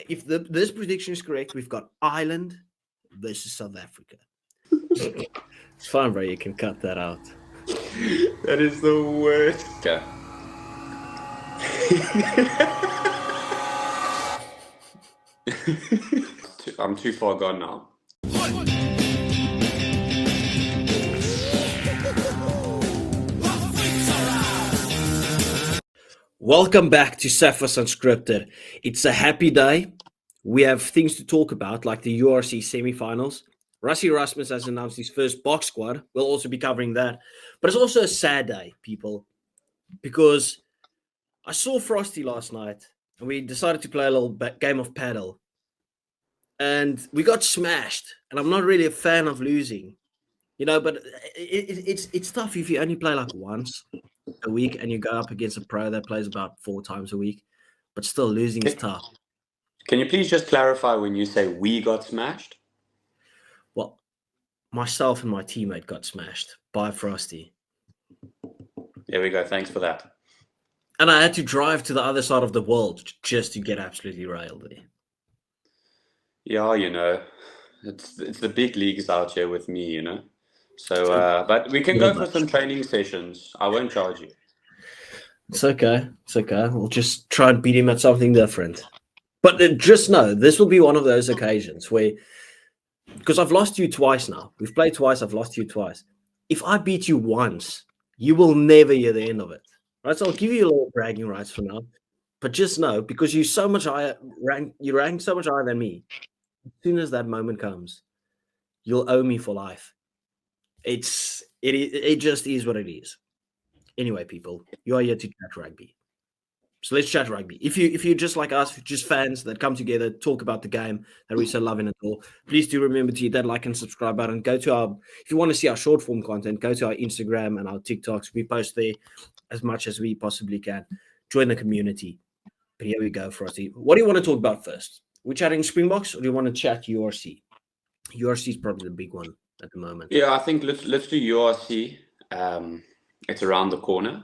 if this prediction is correct, we've got Ireland versus South Africa. It's fine, bro. You can cut that out. That is the worst. Okay. I'm too far gone now. Welcome back to Safas Unscripted. It's a happy day. We have things to talk about, like the URC semi-finals. Rassie Erasmus has announced his first box squad. We'll also be covering that. But it's also a sad day, people, because I saw Frosty last night, and we decided to play a little game of paddle. And we got smashed, and I'm not really a fan of losing. But it's tough if you only play like once a week and you go up against a pro that plays about 4 times a week, but still losing is tough. Can you please just clarify when you say we got smashed? Well, myself and my teammate got smashed by Frosty. There we go. Thanks for that. And I had to drive to the other side of the world just to get absolutely railed there. Yeah, it's the big leagues out here with me, So, but we can go for some training sessions. I won't charge you. It's okay. We'll just try and beat him at something different. But just know, this will be one of those occasions where, because I've lost you twice now. We've played twice. I've lost you twice. If I beat you once, you will never hear the end of it. Right? So I'll give you a little bragging rights for now. But just know, because you're so much higher, you rank so much higher than me, as soon as that moment comes, you'll owe me for life. It just is what it is. Anyway, people, you are here to chat rugby. So let's chat rugby. If you're just like us, just fans that come together, talk about the game that we're so loving it all, please do remember to hit that like and subscribe button. Go to if you want to see our short form content, go to our Instagram and our TikToks. We post there as much as we possibly can. Join the community. But here we go, Frosty. What do you want to talk about first? We're chatting Springboks, or do you want to chat URC? URC is probably the big one at the moment. Yeah, I think let's do URC. It's around the corner.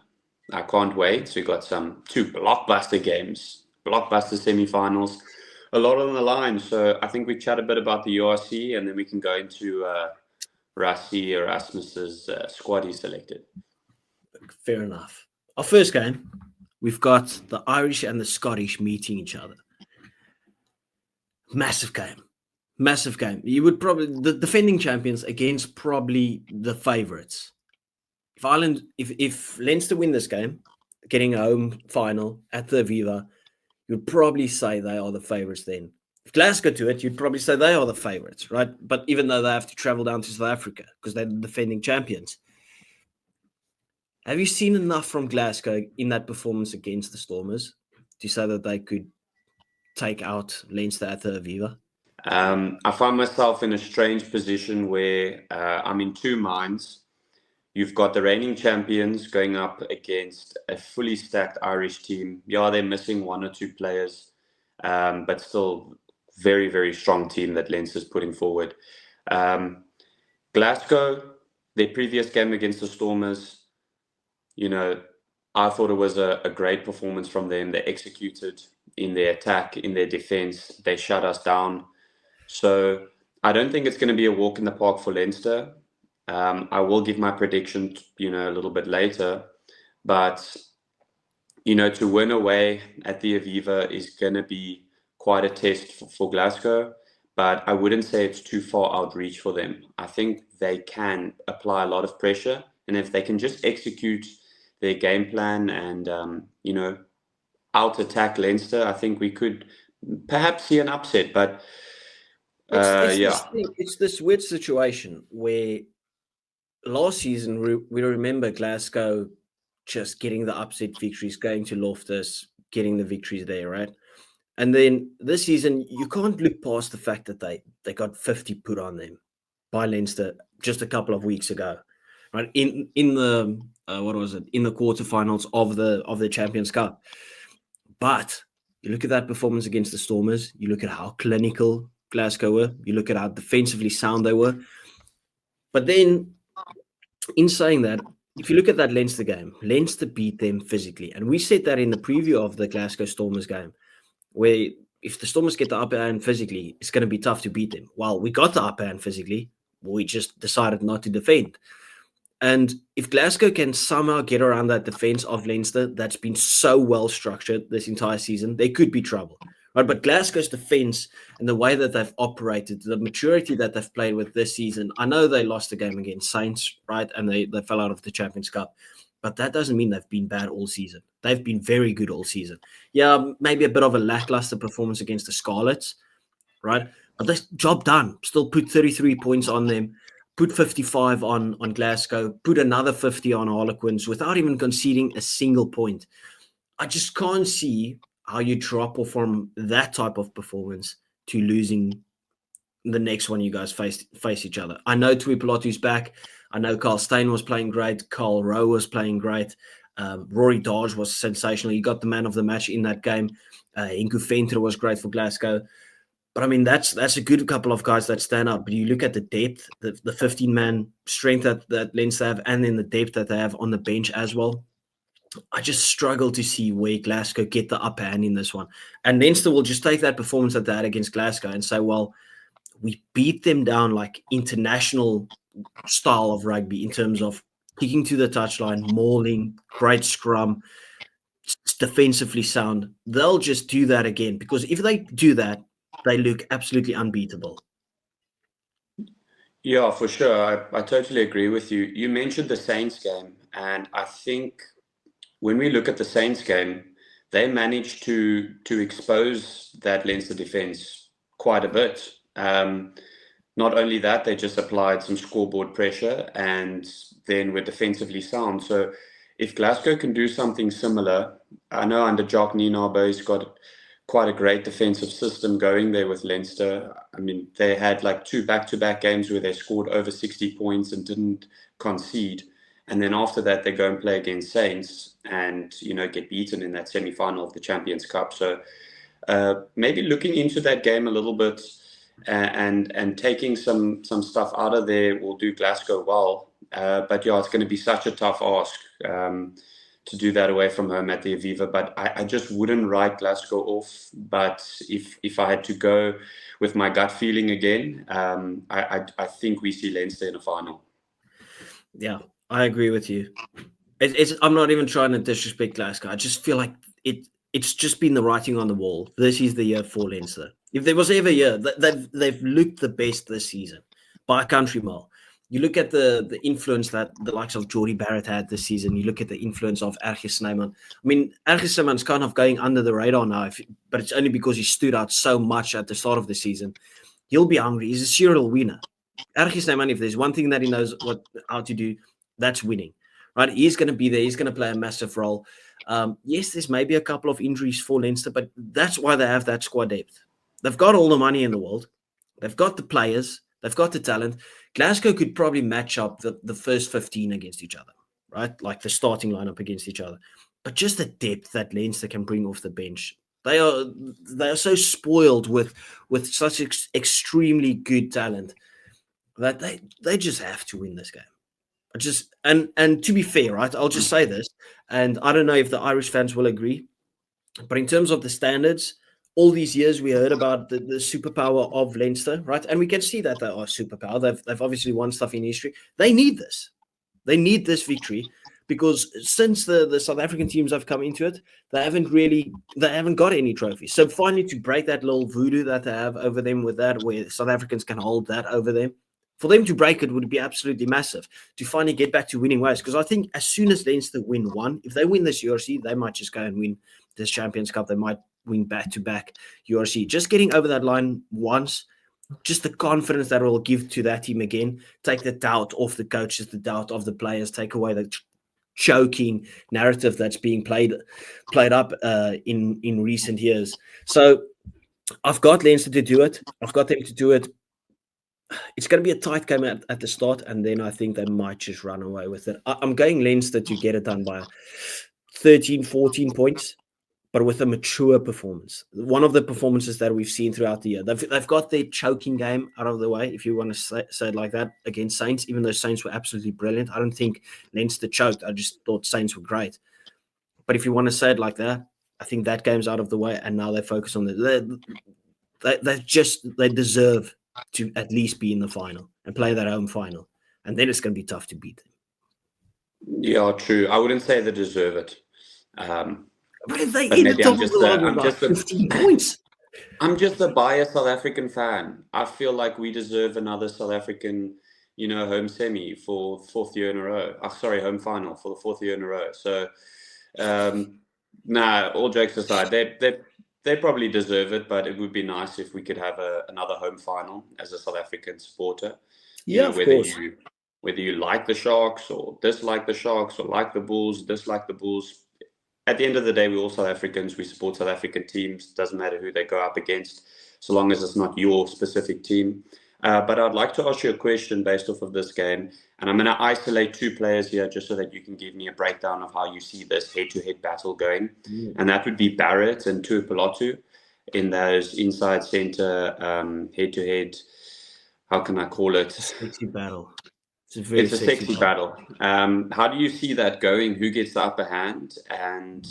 I can't wait. So we've got two blockbuster games, blockbuster semi-finals, a lot on the line. So I think we chat a bit about the URC, and then we can go into Rassie Erasmus's squad he selected. Fair enough. Our first game, we've got the Irish and the Scottish meeting each other. Massive game. You would probably the defending champions against probably the favourites. If Leinster win this game, getting a home final at the Aviva, you'd probably say they are the favourites then. If Glasgow do it, you'd probably say they are the favourites, right? But even though they have to travel down to South Africa because they're the defending champions. Have you seen enough from Glasgow in that performance against the Stormers to say that they could take out Leinster at the Aviva? I find myself in a strange position where I'm in two minds. You've got the reigning champions going up against a fully stacked Irish team. Yeah, they're missing one or two players, but still very, very strong team that Leinster's putting forward. Glasgow, their previous game against the Stormers, I thought it was a great performance from them. They executed in their attack, in their defense. They shut us down. So I don't think it's going to be a walk in the park for Leinster. I will give my prediction, a little bit later. But, to win away at the Aviva is going to be quite a test for Glasgow. But I wouldn't say it's too far outreach for them. I think they can apply a lot of pressure. And if they can just execute their game plan and, out-attack Leinster, I think we could perhaps see an upset. But, it's this weird situation where last season, we remember Glasgow just getting the upset victories, going to Loftus, getting the victories there, right? And then this season, you can't look past the fact that they got 50 put on them by Leinster just a couple of weeks ago, right? In the in the quarterfinals of the Champions Cup. But you look at that performance against the Stormers. You look at how clinical Glasgow were. You look at how defensively sound they were. But then, in saying that, if you look at that Leinster game, Leinster beat them physically. And we said that in the preview of the Glasgow Stormers game, where if the Stormers get the upper hand physically, it's going to be tough to beat them. Well, we got the upper hand physically. We just decided not to defend. And if Glasgow can somehow get around that defense of Leinster that's been so well structured this entire season, they could be trouble. Right? But Glasgow's defense and the way that they've operated, the maturity that they've played with this season, I know they lost the game against Saints, right? And they fell out of the Champions Cup. But that doesn't mean they've been bad all season. They've been very good all season. Yeah, maybe a bit of a lackluster performance against the Scarlets, right? But this job done. Still put 33 points on them, put 55 on Glasgow, put another 50 on Harlequins without even conceding a single point. I just can't see how you drop off from that type of performance to losing the next one you guys face each other. I know Tuipulotu's back. I know Carl Steyn was playing great. Carl Rowe was playing great. Rory Dodge was sensational. He got the man of the match in that game. Inku Venter was great for Glasgow. But I mean, that's a good couple of guys that stand up. But you look at the depth, the 15-man strength that Leinster have, and then the depth that they have on the bench as well. I just struggle to see where Glasgow get the upper hand in this one. And Leinster will just take that performance that they had against Glasgow and say, well, we beat them down like international style of rugby in terms of kicking to the touchline, mauling, great scrum, defensively sound. They'll just do that again, because if they do that, they look absolutely unbeatable. Yeah, for sure. I totally agree with you. You mentioned the Saints game, and I think when we look at the Saints game, they managed to expose that Leinster defense quite a bit. Not only that, they just applied some scoreboard pressure and then were defensively sound. So if Glasgow can do something similar, I know under Jock Nienaber, he's got quite a great defensive system going there with Leinster. I mean, they had like 2 back-to-back games where they scored over 60 points and didn't concede. And then after that, they go and play against Saints and, get beaten in that semi-final of the Champions Cup. So maybe looking into that game a little bit and taking some stuff out of there will do Glasgow well. But yeah, it's going to be such a tough ask to do that away from home at the Aviva. But I just wouldn't write Glasgow off. But if I had to go with my gut feeling again, I think we see Leinster in a final. Yeah, I agree with you. I'm not even trying to disrespect Glasgow. I just feel like it's just been the writing on the wall. This is the year for Leinster. If there was ever a year, they've looked the best this season by a country mile. You look at the influence that the likes of Geordie Barrett had this season. You look at the influence of Ergie Snyman. I mean, Ergie Snyman's kind of going under the radar now, but it's only because he stood out so much at the start of the season. He'll be hungry. He's a serial winner. Ergie Snyman, if there's one thing that he knows how to do, that's winning. Right? He's going to be there. He's going to play a massive role. Yes, there's maybe a couple of injuries for Leinster, but that's why they have that squad depth. They've got all the money in the world. They've got the players. They've got the talent. Glasgow could probably match up the first 15 against each other, right? Like the starting lineup against each other. But just the depth that Leinster can bring off the bench. They are so spoiled with such extremely good talent that they just have to win this game. And to be fair, right, I'll just say this, and I don't know if the Irish fans will agree, but in terms of the standards, all these years we heard about the superpower of Leinster, right? And we can see that they are superpower. They've obviously won stuff in history. They need this. They need this victory because since the South African teams have come into it, they haven't got any trophies. So finally to break that little voodoo that they have over them with that, where South Africans can hold that over them, for them to break it would be absolutely massive to finally get back to winning ways. Because I think as soon as Leinster win one, if they win this URC, they might just go and win this Champions Cup. They might win back-to-back URC. Just getting over that line once, just the confidence that it will give to that team again, take the doubt off the coaches, the doubt of the players, take away the choking narrative that's being played up in recent years. So I've got Leinster to do it. I've got them to do it. It's going to be a tight game at the start, and then I think they might just run away with it. I'm going Leinster to get it done by 13, 14 points, but with a mature performance. One of the performances that we've seen throughout the year. They've got their choking game out of the way, if you want to say it like that, against Saints, even though Saints were absolutely brilliant. I don't think Leinster choked. I just thought Saints were great. But if you want to say it like that, I think that game's out of the way, and now they focus on they deserve to at least be in the final and play that home final, and then it's going to be tough to beat them. Yeah, true. I wouldn't say they deserve it. But if they But in the maybe top of the world with like 15 points. I'm just a biased South African fan. I feel like we deserve another South African, home semi for fourth year in a row. Home final for the fourth year in a row. So, all jokes aside, they probably deserve it. But it would be nice if we could have another home final as a South African supporter. Yeah, of course. Whether you like the Sharks or dislike the Sharks or like the Bulls, dislike the Bulls. At the end of the day, we're all South Africans. We support South African teams. Doesn't matter who they go up against, so long as it's not your specific team. But I'd like to ask you a question based off of this game. And I'm going to isolate two players here just so that you can give me a breakdown of how you see this head-to-head battle going. And that would be Barrett and Tuipulotu in those inside center head-to-head. How can I call it? Sexy battle. It's a sexy battle. How do you see that going? Who gets the upper hand? And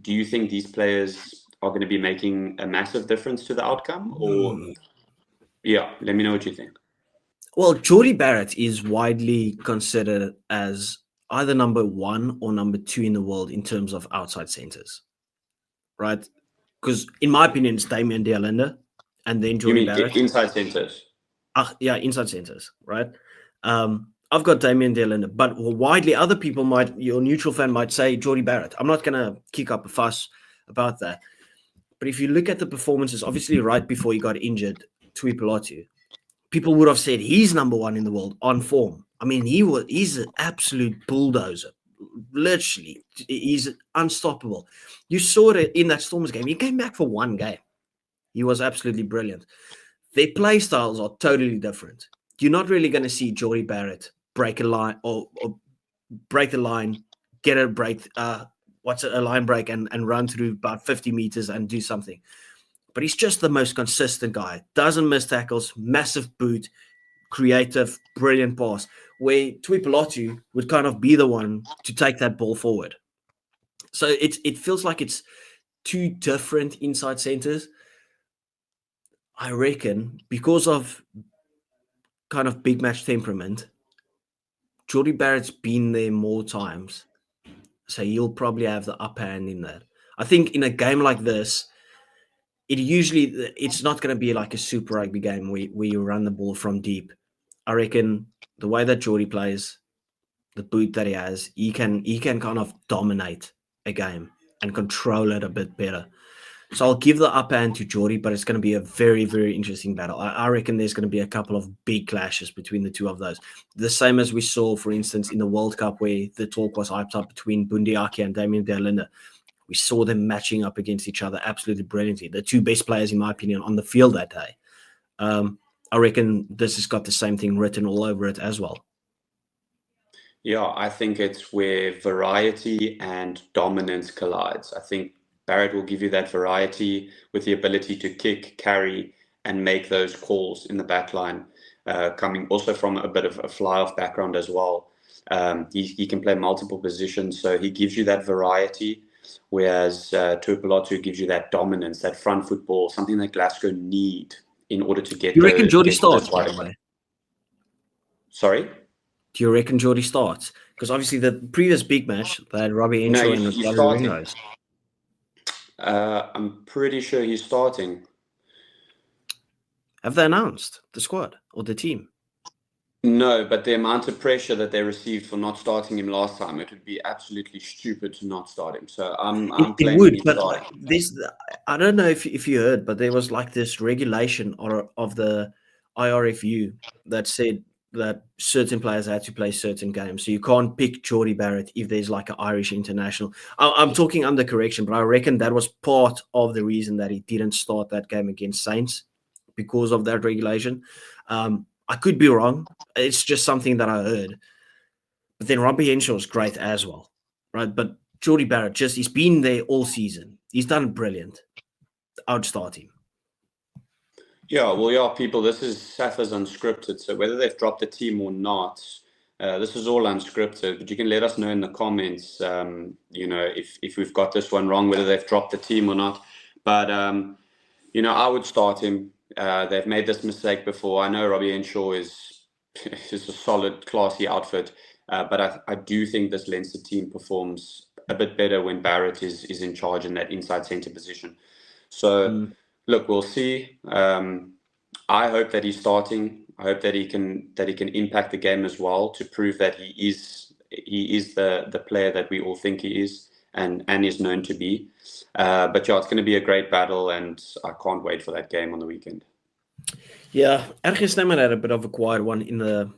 do you think these players are going to be making a massive difference to the outcome? Or, yeah, let me know what you think. Well, Jordie Barrett is widely considered as either number 1 or number 2 in the world in terms of outside centers, right? Because in my opinion, it's Damian de Allende and then Jordie Barrett. Inside centers? Yeah, inside centers, right? I've got Damian de Allende, but widely other people your neutral fan might say Jordie Barrett. I'm not going to kick up a fuss about that. But if you look at the performances, obviously right before he got injured, Tuipulotu, people would have said he's number 1 in the world on form. I mean, he's an absolute bulldozer. Literally, he's unstoppable. You saw it in that Stormers game. He came back for one game. He was absolutely brilliant. Their play styles are totally different. You're not really going to see Jordie Barrett break a line or break the line, get a break, a line break and run through about 50 meters and do something. But he's just the most consistent guy. Doesn't miss tackles, massive boot, creative, brilliant pass, where Tuipulotu would kind of be the one to take that ball forward. So it feels like it's two different inside centers. I reckon because of kind of big match temperament, Jordie Barrett's been there more times. So he'll probably have the upper hand in that. I think in a game like this, it's not going to be like a super rugby game where you run the ball from deep. I reckon the way that Jordie plays, the boot that he has, he can kind of dominate a game and control it a bit better. So I'll give the upper hand to Jordie, but it's going to be a very, very interesting battle. I reckon there's going to be a couple of big clashes between the two of those. The same as we saw, for instance, in the World Cup where the talk was hyped up between Bundi Aki and Damian de Allende. We saw them matching up against each other absolutely brilliantly. The two best players, in my opinion, on the field that day. I reckon this has got the same thing written all over it as well. Yeah, I think it's where variety and dominance collides. I think Barrett will give you that variety with the ability to kick, carry, and make those calls in the back line, coming also from a bit of a fly-off background as well. He can play multiple positions, so he gives you that variety, whereas Tuipulotu gives you that dominance, that front foot ball, something that Glasgow need in order to get. Do you reckon Jordie starts, by the way? Sorry? Do you reckon Jordie starts? Because obviously the previous big match, they had Robbie Henshaw and he's Robbie Ringrose. I'm pretty sure he's starting. Have they announced the squad or the team? No, but the amount of pressure that they received for not starting him last time, it would be absolutely stupid to not start him. So I'm claiming he's starting. I don't know if you heard, but there was like this regulation of the IRFU that said that certain players had to play certain games. So you can't pick Jordie Barrett if there's like an Irish international. I'm talking under correction, but I reckon that was part of the reason that he didn't start that game against Saints because of that regulation. I could be wrong. It's just something that I heard. But then Robbie Henshaw is great as well, right? But Jordie Barrett, he's been there all season. He's done brilliant. I'd start him. Yeah, well, people, this is Safa's Unscripted. So whether they've dropped the team or not, This is all unscripted, but you can let us know in the comments, if we've got this one wrong, whether they've dropped the team or not. But, I would start him. They've made this mistake before. I know Robbie Henshaw is a solid, classy outfit, but I do think this Leinster team performs a bit better when Barrett is in charge in that inside centre position. So, look, we'll see. I hope that he's starting. I hope that he can impact the game as well to prove that he is the player that we all think he is and is known to be. But yeah, it's going to be a great battle, and I can't wait for that game on the weekend. Yeah, RG Snyman had a bit of a quiet one in the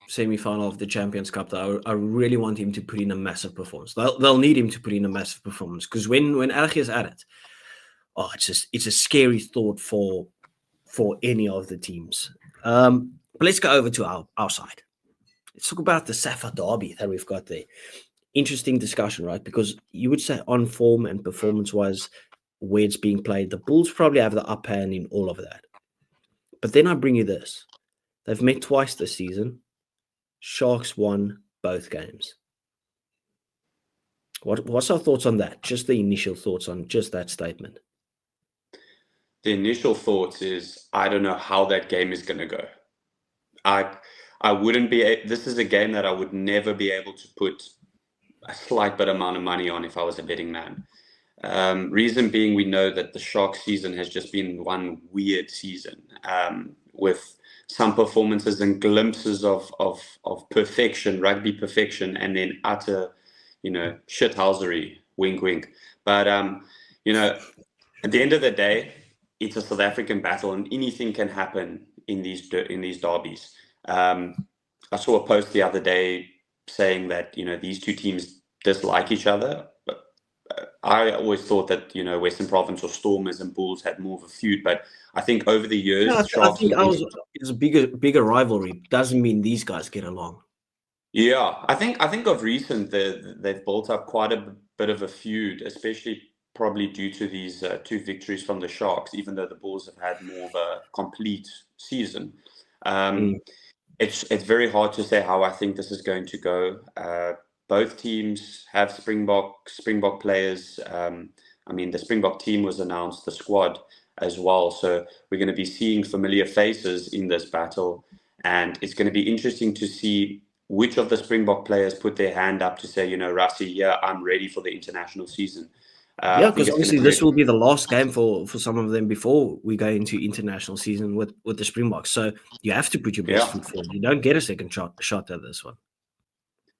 semi-final of the Champions Cup. Though I really want him to put in a massive performance. They'll need him to put in a massive performance, because when RG is at it, it's a scary thought for any of the teams. But let's go over to our side. Let's talk about the Safa derby that we've got there. Interesting discussion, right? Because you would say on form and performance-wise, where it's being played, the Bulls probably have the upper hand in all of that. But then I bring you this. They've met twice this season. Sharks won both games. What's our thoughts on that? Just the initial thoughts on just that statement. The initial thoughts is, I don't know how that game is going to go. I wouldn't be. This is a game that I would never be able to put a slight bit amount of money on if I was a betting man. Reason being, we know that the Sharks season has just been one weird season, with some performances and glimpses of perfection, rugby perfection, and then utter, shithousery, wink, wink. But, at the end of the day, it's a South African battle, and anything can happen in these derbies. I saw a post the other day saying that, these two teams dislike each other. But I always thought that, Western Province or Stormers and Bulls had more of a feud. But I think over the years, I think it's a bigger rivalry. Doesn't mean these guys get along. Yeah, I think of recent, they've built up quite a bit of a feud, especially probably due to these two victories from the Sharks, even though the Bulls have had more of a complete season. It's very hard to say how I think this is going to go. Both teams have Springbok players. The Springbok team was announced, the squad as well. So we're going to be seeing familiar faces in this battle. And it's going to be interesting to see which of the Springbok players put their hand up to say, Rassie, yeah, I'm ready for the international season. Because obviously this will be the last game for some of them before we go into international season with the Springboks. So you have to put your best foot forward. You don't get a second shot at this one.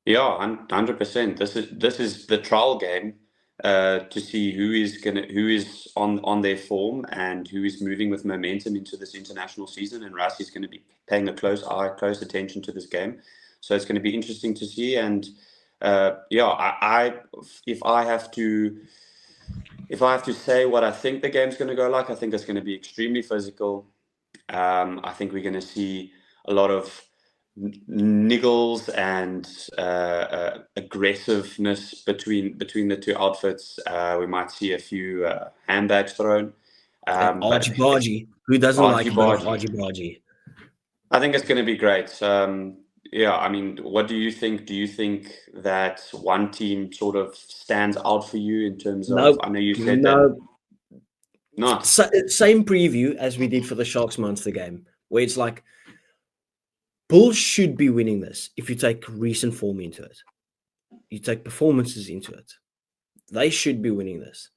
Yeah, 100%. This is the trial game to see who is on their form and who is moving with momentum into this international season. And Rassie is going to be paying a close attention to this game. So it's going to be interesting to see. And if I have to say what I think the game's going to go like, I think it's going to be extremely physical. I think we're going to see a lot of niggles and aggressiveness between the two outfits. We might see a few handbags thrown. Argy-bargy. Who doesn't like argy-bargy? I think it's going to be great. What do you think? Do you think that one team sort of stands out for you in terms of? I know you said that. Not same preview as we did for the Sharks Munster game, where it's like Bulls should be winning this if you take recent form into it. You take performances into it. They should be winning this.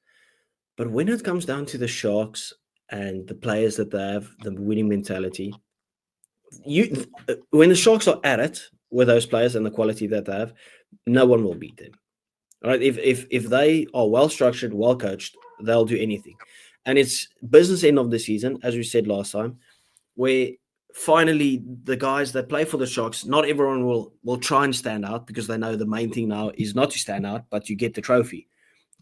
But when it comes down to the Sharks and the players that they have, the winning mentality, when the Sharks are at it with those players and the quality that they have, no one will beat them. All right? If they are well structured, well coached, they'll do anything. And it's business end of the season, as we said last time, where finally the guys that play for the Sharks, not everyone will try and stand out, because they know the main thing now is not to stand out, but you get the trophy.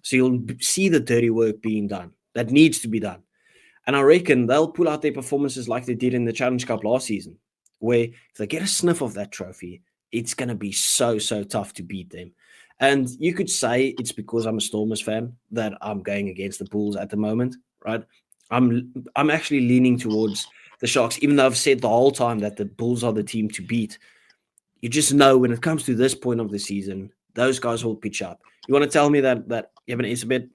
So you'll see the dirty work being done that needs to be done. And I reckon they'll pull out their performances like they did in the Challenge Cup last season, where if they get a sniff of that trophy, it's going to be so tough to beat them. And you could say it's because I'm a Stormers fan that I'm going against the Bulls at the moment, right? I'm actually leaning towards the Sharks, even though I've said the whole time that the Bulls are the team to beat. you just know when it comes to this point of the season, those guys will pitch up. You want to tell me that Evan Isabet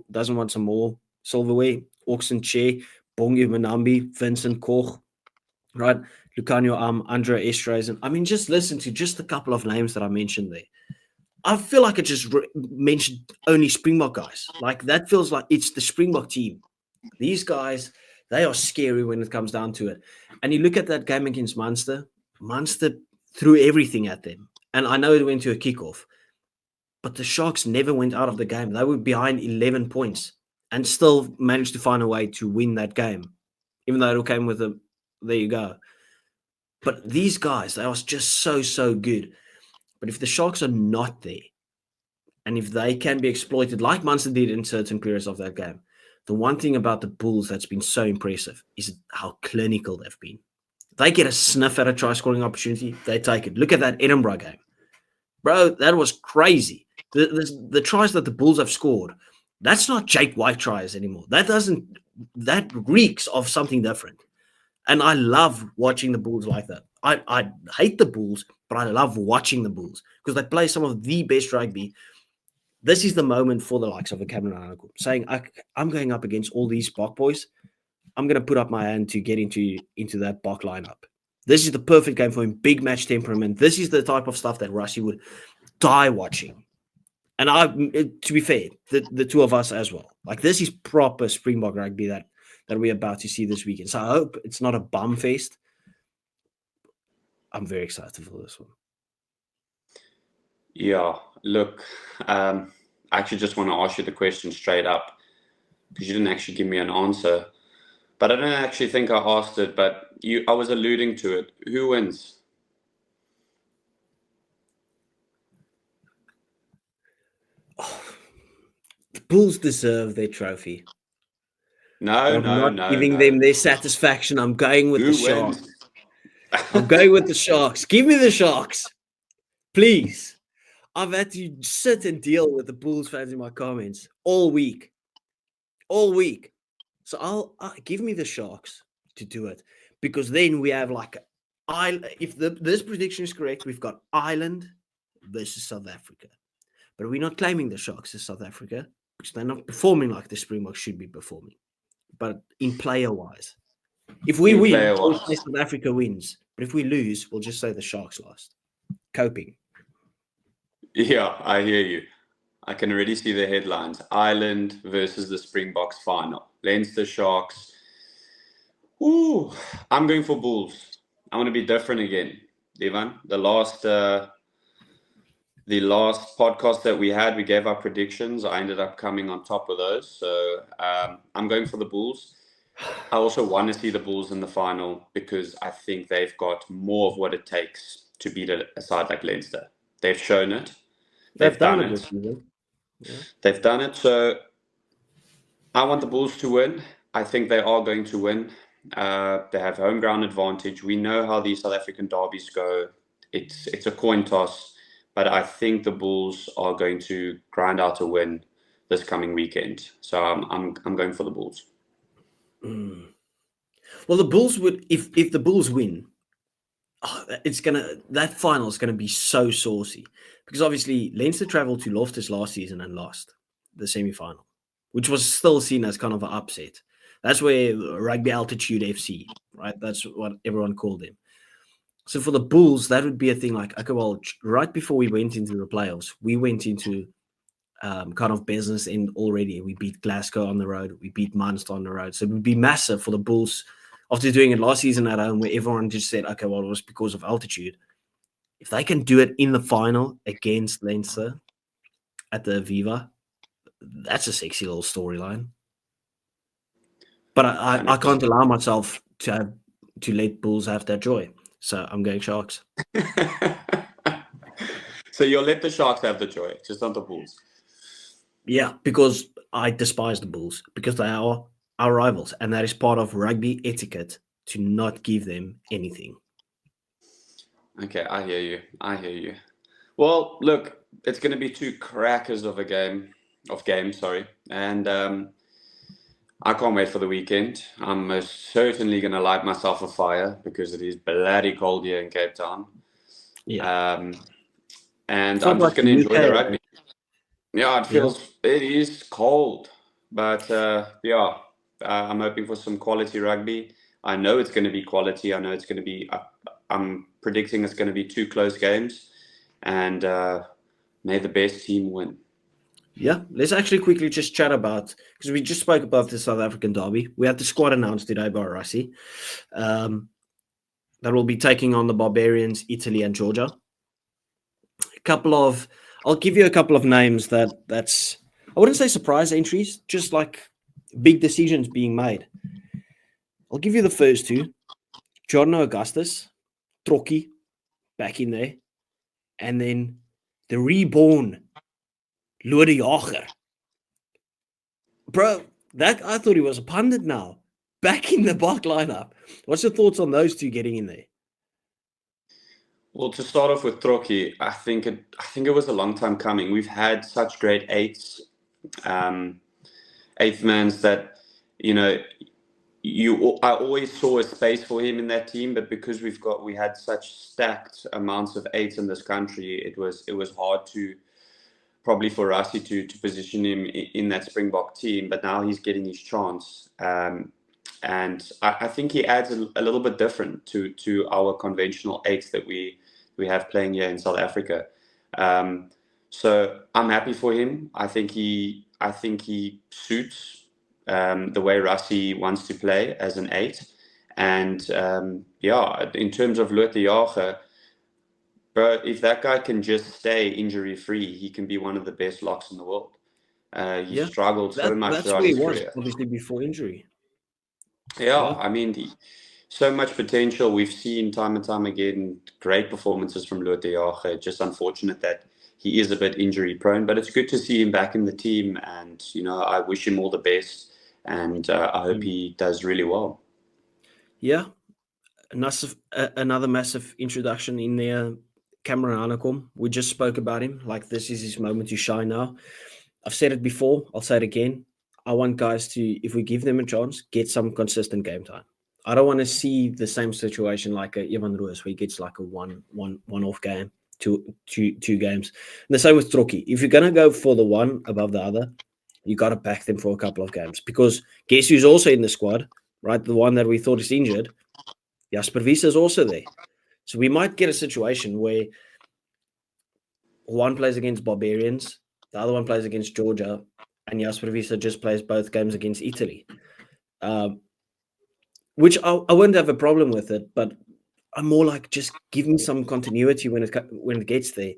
doesn't want some more silverware? Auxin Che, Bongi Manambi, Vincent Koch, right? Lucanio Andrea Estreisen. I mean, just listen to just a couple of names that I mentioned there. I feel like I just mentioned only Springbok guys. Like that feels like it's the Springbok team. These guys, they are scary when it comes down to it. And you look at that game against Munster threw everything at them. And I know it went to a kickoff, but the Sharks never went out of the game. They were behind 11 points and still managed to find a way to win that game, even though it came with a there you go. But these guys, they are just so good. But if the Sharks are not there, and if they can be exploited like Munster did in certain periods of that game, the one thing about the Bulls that's been so impressive is how clinical they've been. They get a sniff at a try-scoring opportunity, they take it. Look at that Edinburgh game. Bro, that was crazy. The tries that the Bulls have scored, that's not Jake White tries anymore. That reeks of something different. And I love watching the Bulls like that. I hate the Bulls, but I love watching the Bulls because they play some of the best rugby. This is the moment for the likes of a Cameron Arnold saying, I'm going up against all these Bok boys. I'm going to put up my hand to get into that Bok lineup. This is the perfect game for him. Big match temperament. This is the type of stuff that Russie would die watching. And to be fair, the two of us as well. Like this is proper Springbok rugby that we're about to see this weekend. So I hope it's not a bum fest. I'm very excited for this one. Yeah, look, I actually just want to ask you the question straight up because you didn't actually give me an answer. But I don't actually think I asked it, but I was alluding to it. Who wins? Oh, the Bulls deserve their trophy. No, I'm not giving them their satisfaction. I'm going with the Sharks. I'm going with the Sharks. Give me the Sharks. Please. I've had to sit and deal with the Bulls fans in my comments all week. All week. So I'll give me the Sharks to do it. Because then we have if this prediction is correct, we've got Ireland versus South Africa. But we're not claiming the Sharks as South Africa because they're not performing like the Springboks should be performing. But in player-wise, if we win, we'll say South Africa wins. But if we lose, we'll just say the Sharks lost. Coping. Yeah, I hear you. I can already see the headlines. Ireland versus the Springboks final. Leinster Sharks. Ooh, I'm going for Bulls. I want to be different again, Devan. The last podcast that we had, we gave our predictions. I ended up coming on top of those. So I'm going for the Bulls. I also want to see the Bulls in the final because I think they've got more of what it takes to beat a side like Leinster. They've shown it. They've done it. Yeah. They've done it. So I want the Bulls to win. I think they are going to win. They have home ground advantage. We know how these South African derbies go. It's a coin toss. But I think the Bulls are going to grind out a win this coming weekend. So I'm going for the Bulls. Well, the Bulls would if the Bulls win, that final is gonna be so saucy because obviously Leinster travelled to Loftus last season and lost the semi-final, which was still seen as kind of an upset. That's where Rugby Altitude FC, right? That's what everyone called them. So for the Bulls, that would be a thing like, okay, well, right before we went into the playoffs, we went into kind of business end already. We beat Glasgow on the road. We beat Munster on the road. So it would be massive for the Bulls after doing it last season at home where everyone just said, okay, well, it was because of altitude. If they can do it in the final against Leinster at the Aviva, that's a sexy little storyline. But I can't allow myself to let Bulls have that joy. So I'm going Sharks. So you'll let the Sharks have the joy, just not the Bulls. Yeah, because I despise the Bulls because they are our rivals, and that is part of rugby etiquette to not give them anything. Okay, I hear you. Well, look, it's going to be two crackers of games, and I can't wait for the weekend. I'm most certainly going to light myself a fire because it is bloody cold here in Cape Town. Yeah. And It's not I'm just like going to the enjoy the UK. rugby. Yeah, Yeah. it is cold, but yeah, I'm hoping for some quality rugby. I know it's going to be quality. I know it's going to be, I'm predicting it's going to be two close games, and may the best team win. Yeah, let's actually quickly just chat about, because we just spoke about the South African derby. We had the squad announced today by Rassi. That will be taking on the Barbarians, Italy, and Georgia. I'll give you a couple of names that's, I wouldn't say surprise entries, just like big decisions being made. I'll give you the first two: Jordan Augustus, Trokkie, back in there, and then the reborn Lode Jager. Bro, that I thought he was a pundit now. Back in the Bok lineup. What's your thoughts on those two getting in there? Well, to start off with Trokkie, I think it was a long time coming. We've had such great eighth mans that, you know, I always saw a space for him in that team, but because we had such stacked amounts of eights in this country, it was hard to probably for Rassi to position him in that Springbok team. But now he's getting his chance, and I think he adds a little bit different to our conventional eights that we have playing here in South Africa. So I'm happy for him. I think he suits the way Rassi wants to play as an eight. And yeah, in terms of Lode Jager, but if that guy can just stay injury free, he can be one of the best locks in the world. He Yeah. struggled so much That's throughout where he his was, career. obviously before injury. Yeah, Yeah. I mean, so much potential. We've seen time and time again great performances from Lode Jager. Just unfortunate that he is a bit injury prone, but it's good to see him back in the team. And, you know, I wish him all the best. And I hope Mm. he does really well. Yeah. Another massive introduction in there, Cameron Hanekom. We just spoke about him. Like, this is his moment to shine now. I've said it before. I'll say it again. I want guys to, if we give them a chance, get some consistent game time. I don't want to see the same situation like a Ivan Ruiz, where he gets like a one-off game, two games. And the same with Trokkie. If you're gonna go for the one above the other, you got to back them for a couple of games, because guess who's also in the squad, right? The one that we thought is injured, Jasper Wiese is also there. So we might get a situation where one plays against Barbarians, the other one plays against Georgia, and Jasper Wiese just plays both games against Italy. Which I wouldn't have a problem with it, but I'm more like, just give me some continuity when it gets there.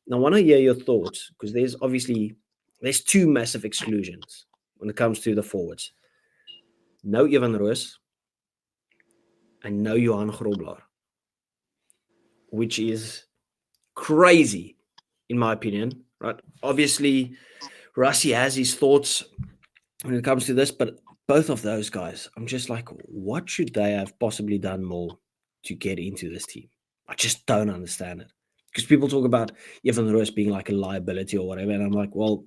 Now, I want to hear your thoughts, because there's two massive exclusions when it comes to the forwards. No Ivan Roos and no Johan Grobler, which is crazy in my opinion, right? Obviously, Rassi has his thoughts when it comes to this, but both of those guys, I'm just like, what should they have possibly done more to get into this team? I just don't understand it. Because people talk about Evan Roos being like a liability or whatever, and I'm like, well,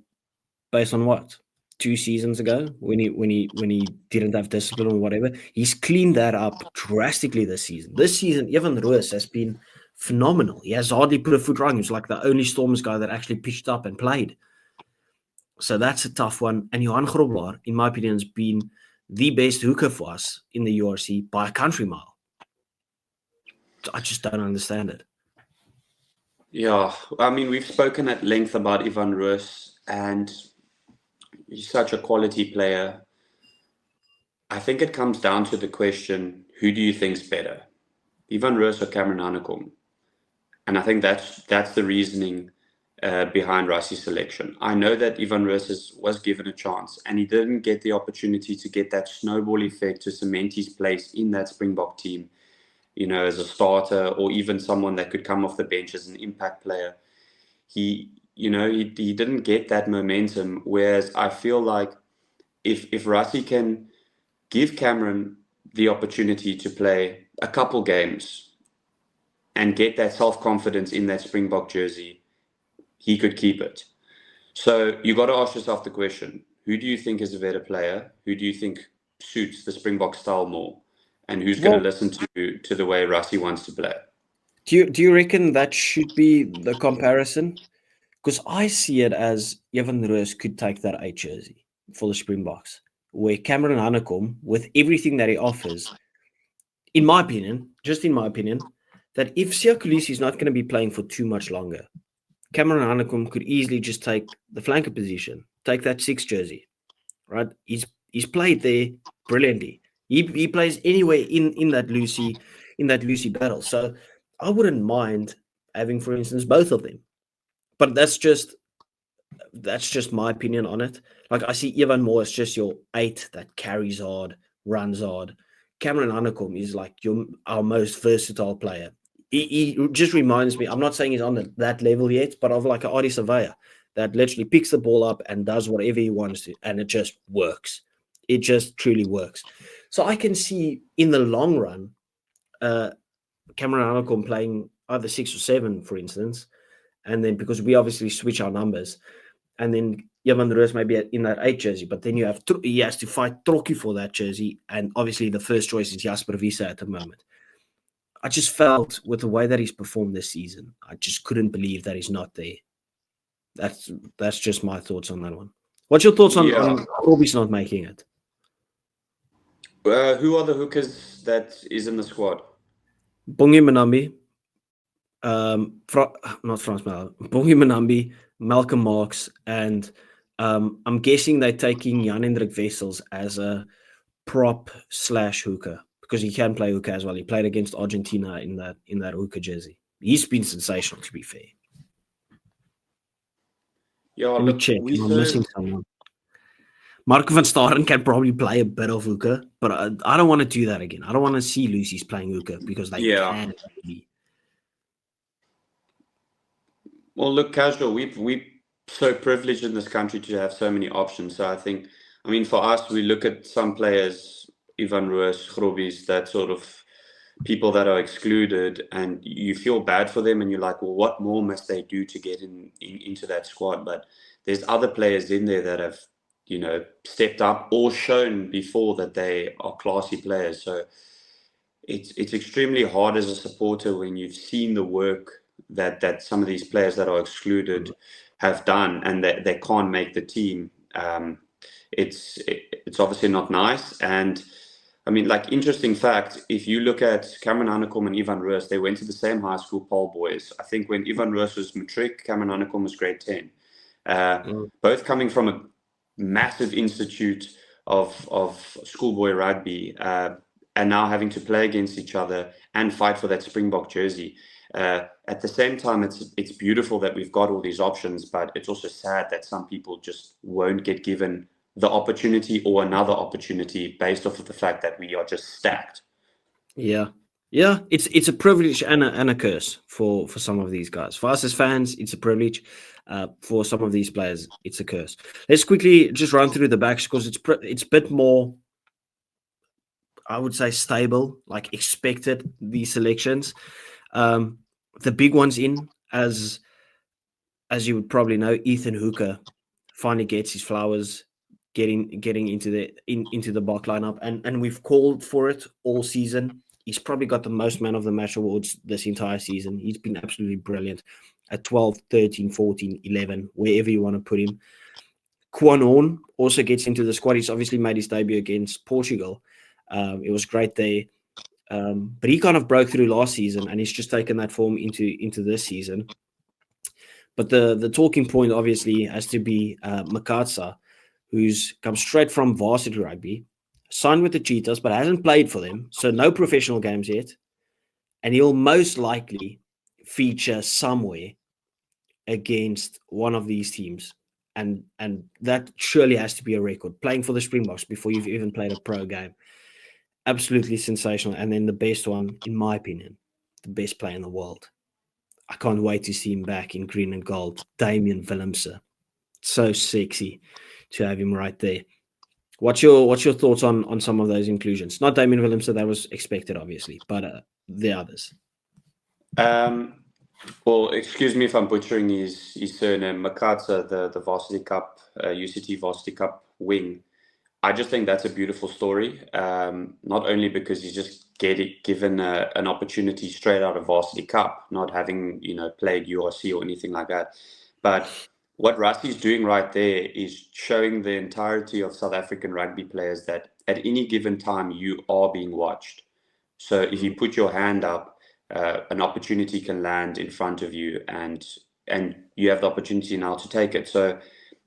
based on what? 2 seasons ago, when he didn't have discipline or whatever, he's cleaned that up drastically this season. This season, Evan Roos has been phenomenal. He has hardly put a foot wrong. He's like the only Stormers guy that actually pitched up and played. So that's a tough one. And Johan Grobler, in my opinion, has been the best hooker for us in the URC by a country mile. I just don't understand it. Yeah, I mean, we've spoken at length about Ivan Roos, and he's such a quality player. I think it comes down to the question, who do you think's better, Ivan Roos or Cameron Hanekom? And I think that's the reasoning behind Rassi's selection. I know that Ivan Roos was given a chance, and he didn't get the opportunity to get that snowball effect to cement his place in that Springbok team, you know, as a starter or even someone that could come off the bench as an impact player. He didn't get that momentum. Whereas I feel like if Rassi can give Cameron the opportunity to play a couple games and get that self-confidence in that Springbok jersey, he could keep it. So you got to ask yourself the question, who do you think is a better player? Who do you think suits the Springbok style more? And who's going to Well, listen to the way Rassi wants to play? Do you reckon that should be the comparison? Because I see it as Evan Roos could take that 8 jersey for the Springboks, where Cameron Hanekom, with everything that he offers, in my opinion, just in my opinion, that if Siya Kolisi is not going to be playing for too much longer, Cameron Hanekom could easily just take the flanker position, take that 6 jersey, right? He's played there brilliantly. He plays anywhere in that Lucy battle. So I wouldn't mind having, for instance, both of them. But that's just my opinion on it. Like I see Evan Moore as just your 8 that carries hard, runs hard. Cameron Hanekom is like our most versatile player. He just reminds me. I'm not saying he's on that level yet, but of like an Adi Surveyor that literally picks the ball up and does whatever he wants to, and it just works. It just truly works. So I can see in the long run, Cameron Hanekom playing either 6 or 7, for instance, and then because we obviously switch our numbers, and then Evan Roos maybe in that 8 jersey, but then he has to fight Trocchi for that jersey, and obviously the first choice is Jasper Visa at the moment. I just felt with the way that he's performed this season, I just couldn't believe that he's not there. That's just my thoughts on that one. What's your thoughts on Robbie's not making it? Who are the hookers that is in the squad? Bongi Manambi, not Frans Mal, Bongi Manambi, Malcolm Marks, and I'm guessing they're taking Jan-Hendrik Wessels as a prop / hooker because he can play hooker as well. He played against Argentina in that hooker jersey. He's been sensational, to be fair. Yeah, Let me check. I'm missing someone. Marco van Staren can probably play a bit of hooker, but I don't want to do that again. I don't want to see Lucy's playing hooker because they can be. Well, look, Casual, we're so privileged in this country to have so many options. So I mean, for us, we look at some players, Ivan Roos, Grobbies, that sort of people that are excluded, and you feel bad for them, and you're like, well, what more must they do to get into that squad? But there's other players in there that have, stepped up or shown before that they are classy players. So it's extremely hard as a supporter when you've seen the work that some of these players that are excluded have done, and that they can't make the team. It's obviously not nice. And I mean, like, interesting fact, if you look at Cameron Hanekom and Ivan Roos, they went to the same high school, Paul Boys. I think when Ivan Roos was matric, Cameron Hanekom was grade 10. Both coming from a massive institute of schoolboy rugby, and now having to play against each other and fight for that Springbok jersey. At the same time, it's beautiful that we've got all these options, but it's also sad that some people just won't get given the opportunity or another opportunity based off of the fact that we are just stacked. Yeah. It's a privilege and a curse for some of these guys. For us as fans, it's a privilege. For some of these players, it's a curse. Let's quickly just run through the backs because it's a bit more, I would say, stable, like expected, these selections. The big ones in, as you would probably know, Ethan Hooker finally gets his flowers, getting into the Bok lineup, and we've called for it all season. He's probably got the most man of the match awards this entire season. He's been absolutely brilliant at 12, 13, 14, 11, wherever you want to put him. Quan Horn also gets into the squad. He's obviously made his debut against Portugal. It was great there. But he kind of broke through last season, and he's just taken that form into this season. But the talking point obviously has to be Makatsa, who's come straight from varsity rugby, signed with the Cheetahs, but hasn't played for them, so no professional games yet. And he'll most likely feature somewhere against one of these teams. And that surely has to be a record, playing for the Springboks before you've even played a pro game. Absolutely sensational. And then the best one, in my opinion, the best player in the world. I can't wait to see him back in green and gold. Damian Willemse. So sexy to have him right there. What's your thoughts on some of those inclusions? Not Damian Willemse, that was expected, obviously, but the others. Well, excuse me if I'm butchering his surname. Makatsa, the Varsity Cup, UCT Varsity Cup wing. I just think that's a beautiful story. Not only because he's just given an opportunity straight out of Varsity Cup, not having played URC or anything like that, but what Rusty's doing right there is showing the entirety of South African rugby players that at any given time you are being watched. So if you put your hand up, an opportunity can land in front of you, and you have the opportunity now to take it. So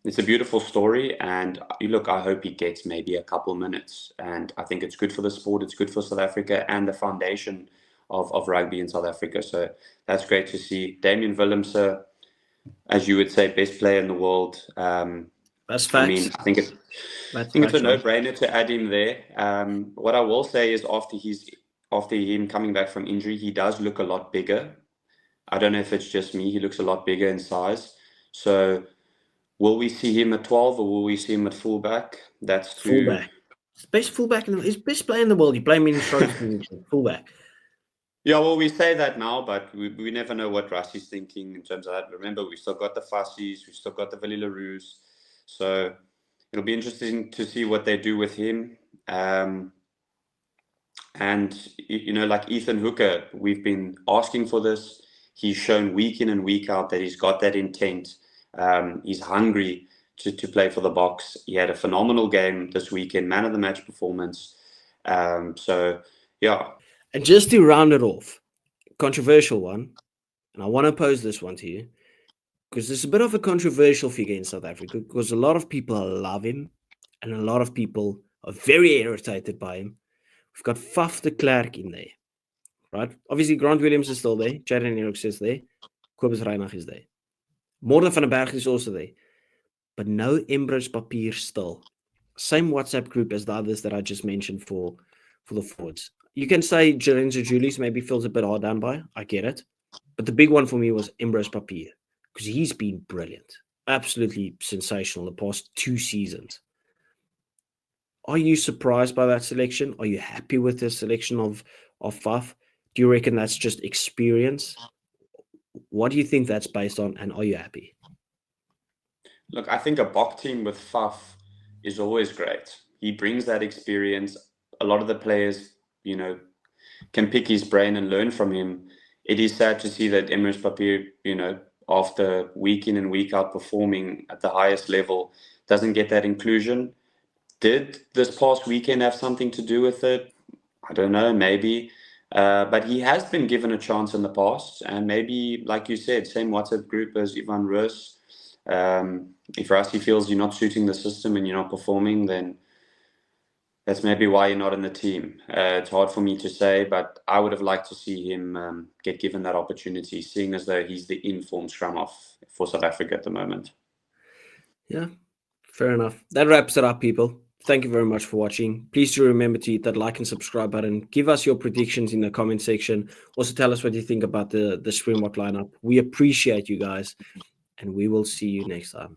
it's a beautiful story, and look, I hope he gets maybe a couple minutes, and I think it's good for the sport, it's good for South Africa and the foundation of rugby in South Africa. So that's great to see. Damien Willemse, as you would say, best player in the world. That's facts. I mean, I think it's a no-brainer to add him there. What I will say is after him coming back from injury, he does look a lot bigger. I don't know if it's just me, he looks a lot bigger in size. So will we see him at 12 or will we see him at fullback? That's fullback. Best fullback his best player in the world. You play him in fullback. Yeah, well, we say that now, but we never know what Rusty's thinking in terms of that. Remember, we've still got the Fussies, we've still got the Villy Leroux's. So it'll be interesting to see what they do with him. And, like Ethan Hooker, we've been asking for this. He's shown week in and week out that he's got that intent. He's hungry to play for the Boks. He had a phenomenal game this weekend, man of the match performance. So, yeah. And just to round it off, controversial one, and I want to pose this one to you, because there's a bit of a controversial figure in South Africa, because a lot of people love him, and a lot of people are very irritated by him. We've got Faf de Klerk in there, right? Obviously, Grant Williams is still there, Jaden Eriks is there, Kobus Reinach is there. Morten van den Berg is also there. But no Embrus Papier still. Same WhatsApp group as the others that I just mentioned for the forwards. You can say Lorenzo Julius maybe feels a bit hard done by. I get it. But the big one for me was Embrus Papier, because he's been brilliant. Absolutely sensational the past 2 seasons. Are you surprised by that selection? Are you happy with the selection of Faf? Do you reckon that's just experience? What do you think that's based on, and are you happy? Look, I think a Bok team with Faf is always great. He brings that experience. A lot of the players, can pick his brain and learn from him. It is sad to see that Emrys Papier, after week in and week out performing at the highest level, doesn't get that inclusion. Did this past weekend have something to do with it? I don't know, maybe. But he has been given a chance in the past, and maybe, like you said, same WhatsApp group as Ivan Roos. If Rusty feels you're not suiting the system and you're not performing, then that's maybe why you're not in the team. It's hard for me to say, but I would have liked to see him get given that opportunity, seeing as though he's the informed scrum off for South Africa at the moment. Yeah, fair enough. That wraps it up, people. Thank you very much for watching. Please do remember to hit that like and subscribe button. Give us your predictions in the comment section. Also tell us what you think about the Springbok lineup. We appreciate you guys, and we will see you next time.